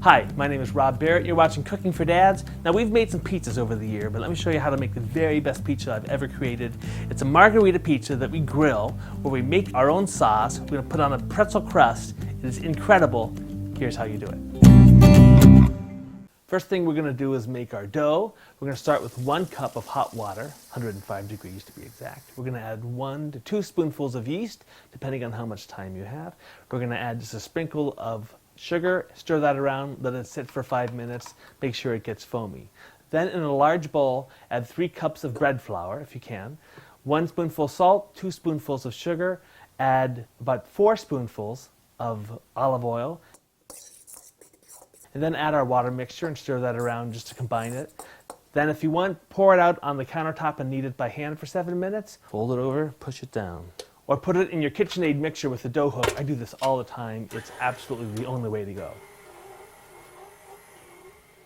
Hi, my name is Rob Barrett. You're watching Cooking for Dads. Now, we've made some pizzas over the year, but let me show you how to make the very best pizza I've ever created. It's a Margherita pizza that we grill, where we make our own sauce. We're gonna put on a pretzel crust. It is incredible. Here's how you do it. First thing we're gonna do is make our dough. We're gonna start with 1 cup of hot water, 105 degrees to be exact. We're gonna add 1 to 2 spoonfuls of yeast, depending on how much time you have. We're gonna add just a sprinkle of sugar, stir that around, let it sit for 5 minutes, make sure it gets foamy. Then in a large bowl, add 3 cups of bread flour, if you can, 1 spoonful salt, 2 spoonfuls of sugar, add about 4 spoonfuls of olive oil, and then add our water mixture and stir that around just to combine it. Then if you want, pour it out on the countertop and knead it by hand for 7 minutes, fold it over, push it down. Or put it in your KitchenAid mixer with the dough hook. I do this all the time. It's absolutely the only way to go.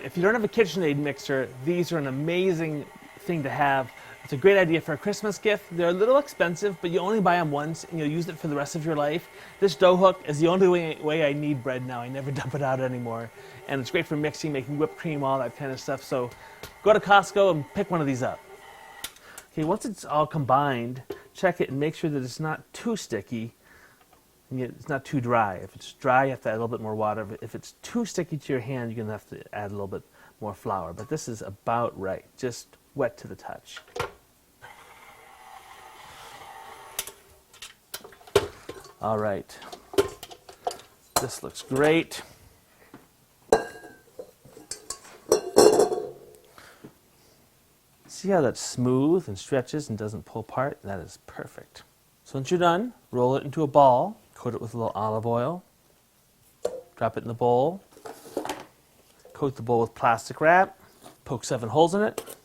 If you don't have a KitchenAid mixer, these are an amazing thing to have. It's a great idea for a Christmas gift. They're a little expensive, but you only buy them once and you'll use it for the rest of your life. This dough hook is the only way I knead bread now. I never dump it out anymore. And it's great for mixing, making whipped cream, all that kind of stuff. So go to Costco and pick one of these up. Okay, once it's all combined, check it and make sure that it's not too sticky and yet it's not too dry. If it's dry, you have to add a little bit more water. If it's too sticky to your hand, you're going to have to add a little bit more flour. But this is about right, just wet to the touch. All right, this looks great. See how that's smooth and stretches and doesn't pull apart? That is perfect. So once you're done, roll it into a ball, coat it with a little olive oil, drop it in the bowl, coat the bowl with plastic wrap, poke 7 holes in it.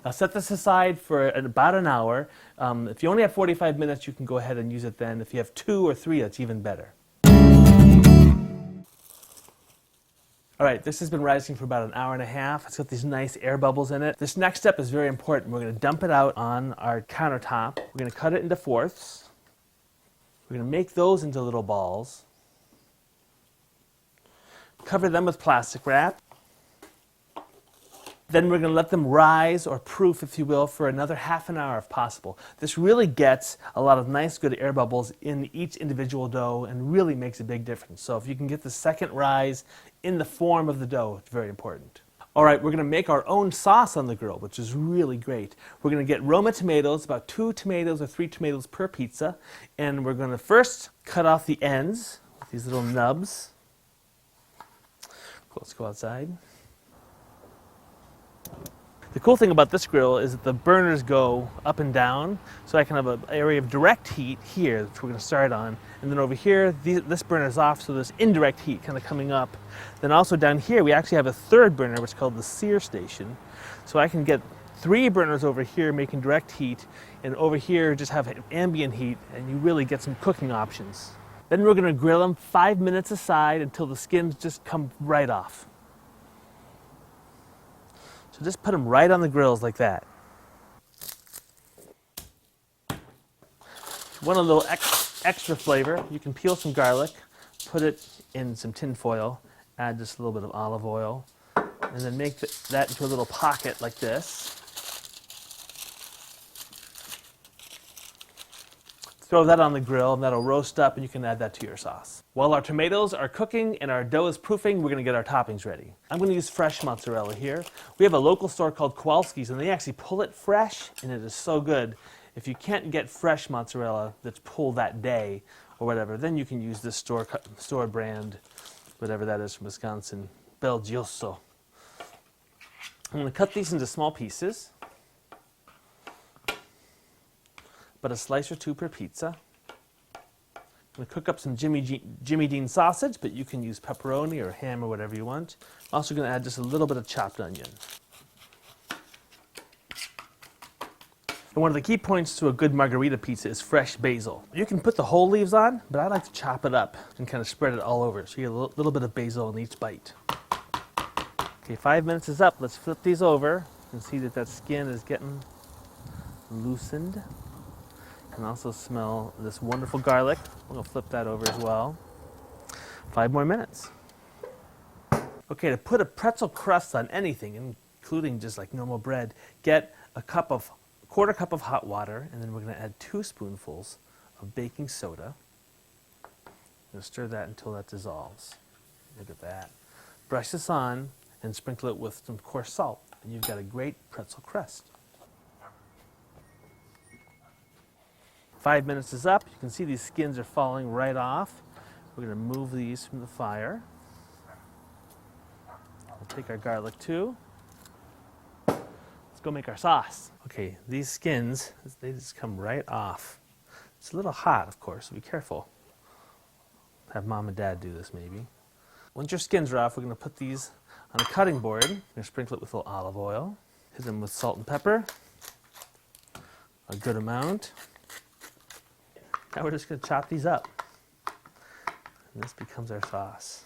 Now set this aside for about an hour. If you only have 45 minutes, you can go ahead and use it then. If you have 2 or 3, that's even better. All right, this has been rising for about an hour and a half. It's got these nice air bubbles in it. This next step is very important. We're going to dump it out on our countertop. We're going to cut it into fourths. We're going to make those into little balls. Cover them with plastic wrap. Then we're going to let them rise, or proof, if you will, for another half an hour if possible. This really gets a lot of nice, good air bubbles in each individual dough and really makes a big difference. So if you can get the second rise in the form of the dough, it's very important. All right, we're going to make our own sauce on the grill, which is really great. We're going to get Roma tomatoes, about 2 tomatoes or 3 tomatoes per pizza, and we're going to first cut off the ends with these little nubs. Let's go outside. The cool thing about this grill is that the burners go up and down, so I can have an area of direct heat here, which we're going to start on, and then over here, this burner's off, so there's indirect heat kind of coming up. Then also down here, we actually have a 3rd burner, which is called the sear station, so I can get 3 burners over here making direct heat, and over here just have ambient heat, and you really get some cooking options. Then we're going to grill them 5 minutes aside until the skins just come right off. So just put them right on the grills like that. If you want a little extra flavor, you can peel some garlic, put it in some tin foil, add just a little bit of olive oil, and then make that into a little pocket like this. Throw that on the grill and that'll roast up and you can add that to your sauce. While our tomatoes are cooking and our dough is proofing, we're going to get our toppings ready. I'm going to use fresh mozzarella here. We have a local store called Kowalski's and they actually pull it fresh and it is so good. If you can't get fresh mozzarella that's pulled that day or whatever, then you can use this store brand, whatever that is from Wisconsin, Belgioso. I'm going to cut these into small pieces. But a slice or 2 per pizza. I'm going to cook up some Jimmy Dean sausage, but you can use pepperoni or ham or whatever you want. I'm also going to add just a little bit of chopped onion. And one of the key points to a good Margherita pizza is fresh basil. You can put the whole leaves on, but I like to chop it up and kind of spread it all over, so you get a little bit of basil in each bite. Okay, 5 minutes is up. Let's flip these over and see that skin is getting loosened. can also smell this wonderful garlic. I'm going to flip that over as well. 5 more minutes. Okay, to put a pretzel crust on anything, including just like normal bread, get a quarter cup of hot water, and then we're going to add 2 spoonfuls of baking soda. We'll stir that until that dissolves. Look at that. Brush this on and sprinkle it with some coarse salt, and you've got a great pretzel crust. 5 minutes is up. You can see these skins are falling right off. We're going to move these from the fire. We'll take our garlic too. Let's go make our sauce. Okay, these skins, they just come right off. It's a little hot, of course, so be careful. Have mom and dad do this maybe. Once your skins are off, we're going to put these on a cutting board. We're going to sprinkle it with a little olive oil. Hit them with salt and pepper. A good amount. Now we're just going to chop these up. And this becomes our sauce.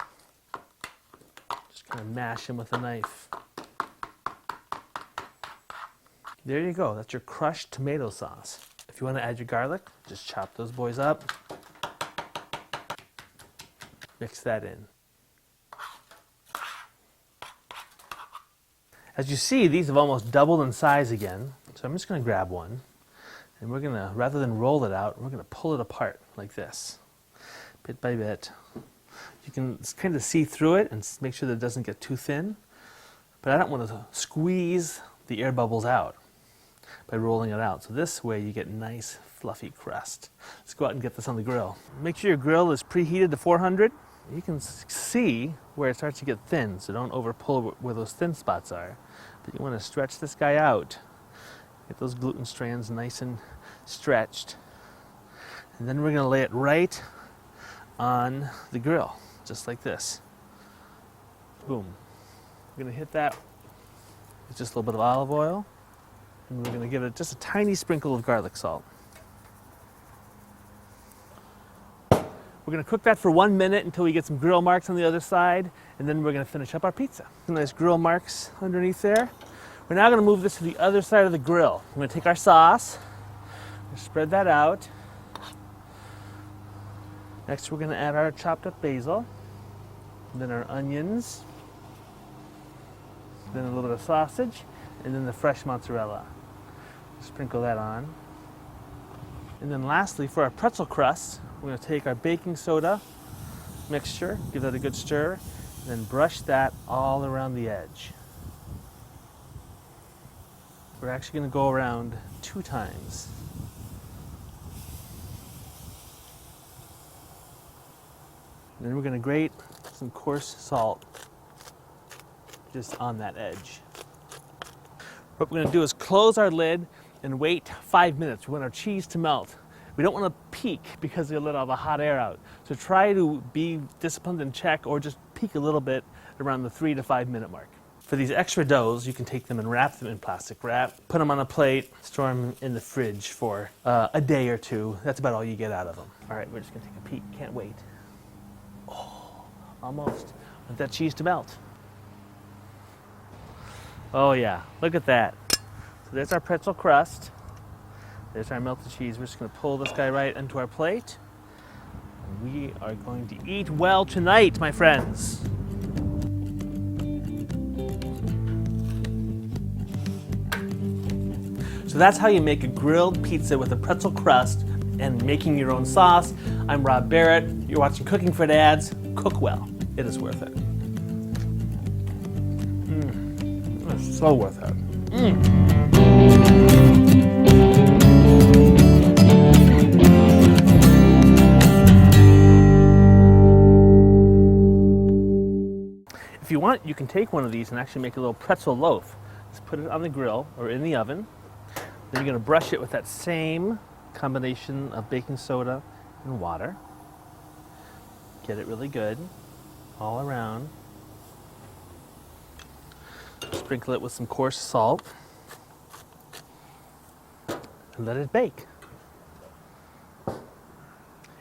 Just kind of mash them with a knife. There you go. That's your crushed tomato sauce. If you want to add your garlic, just chop those boys up. Mix that in. As you see, these have almost doubled in size again. So I'm just going to grab one. And we're going to, rather than roll it out, we're going to pull it apart like this, bit by bit. You can kind of see through it and make sure that it doesn't get too thin. But I don't want to squeeze the air bubbles out by rolling it out. So this way you get nice fluffy crust. Let's go out and get this on the grill. Make sure your grill is preheated to 400. You can see where it starts to get thin, so don't over pull where those thin spots are. But you want to stretch this guy out. Get those gluten strands nice and stretched. And then we're going to lay it right on the grill, just like this. Boom. We're going to hit that with just a little bit of olive oil. And we're going to give it just a tiny sprinkle of garlic salt. We're going to cook that for 1 minute until we get some grill marks on the other side, and then we're going to finish up our pizza. Some nice grill marks underneath there. We're now going to move this to the other side of the grill. We're going to take our sauce, spread that out. Next we're going to add our chopped up basil, then our onions, then a little bit of sausage, and then the fresh mozzarella. Sprinkle that on. And then lastly, for our pretzel crust, we're going to take our baking soda mixture, give that a good stir, and then brush that all around the edge. We're actually going to go around 2 times. And then we're going to grate some coarse salt just on that edge. What we're going to do is close our lid and wait 5 minutes. We want our cheese to melt. We don't want to peek because it'll let all the hot air out. So try to be disciplined and check, or just peek a little bit around the 3 to 5 minute mark. For these extra doughs, you can take them and wrap them in plastic wrap, put them on a plate, store them in the fridge for a day or 2. That's about all you get out of them. All right, we're just going to take a peek. Can't wait. Oh, almost. Want that cheese to melt. Oh yeah, look at that. So there's our pretzel crust. There's our melted cheese. We're just going to pull this guy right into our plate. And we are going to eat well tonight, my friends. So that's how you make a grilled pizza with a pretzel crust and making your own sauce. I'm Rob Barrett. You're watching Cooking for Dads. Cook well. It is worth it. It's so worth it. If you want, you can take one of these and actually make a little pretzel loaf. Just put it on the grill or in the oven. Then you're going to brush it with that same combination of baking soda and water. Get it really good all around. Sprinkle it with some coarse salt and let it bake.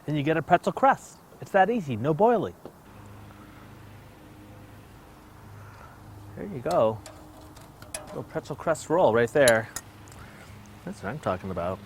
And you get a pretzel crust. It's that easy, no boiling. There you go. Little pretzel crust roll right there. That's what I'm talking about.